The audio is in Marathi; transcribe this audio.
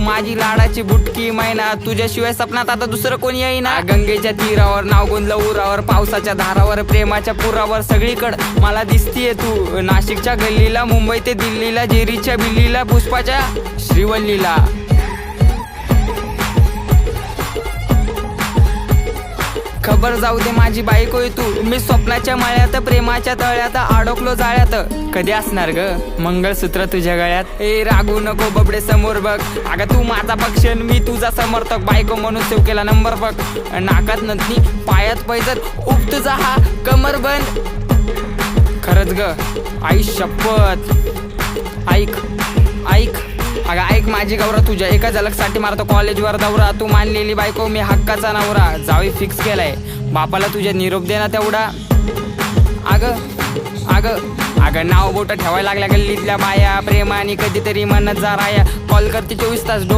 माझी लाडाची बुटकी मैना, तुझ्याशिवाय सपनात आता दुसरं कोणी येईना. गंगेच्या तीरावर नाव गोंदलं उरावर, पावसाच्या धारावर, प्रेमाच्या पुरावर, सगळीकडं मला दिसतीये तू. नाशिकच्या गल्लीला, मुंबई ते दिल्लीला, जेरीच्या बिल्लीला, पुष्पाच्या श्रीवल्लीला. खबर जाऊ दे माझी बायको आहे तू. मी स्वप्नाच्या मळ्यात, प्रेमाच्या तळ्यात अडकलो जाळ्यात. कधी असणार ग मंगळसूत्र तुझ्या गळ्यात? ए रागू नको बबडे समोर बघ, अगं तू माझा पक्ष मी तुझा समर्थक. बायको म्हणून सेव केला नंबर बघ, नाकात नथनी पायात पैजर, उप तुझा हा कमर बंद. खरंच ग आई शपथ, ऐक ऐक अगं ऐक माझी गौरा, तुझ्या एका झलकसाठी मारतो कॉलेजवर दौरा. तू मानलेली बायको मी हक्काचा नवरा, जावी फिक्स केलाय बापाला तुझ्या निरोप दे ना तेवढा. अगं अगं अगं नाव बोट ठेवायला लागल्या गल्लीतल्या बाया, प्रेमाने कधीतरी म्हणत जा राया. कॉल करते 24 तास.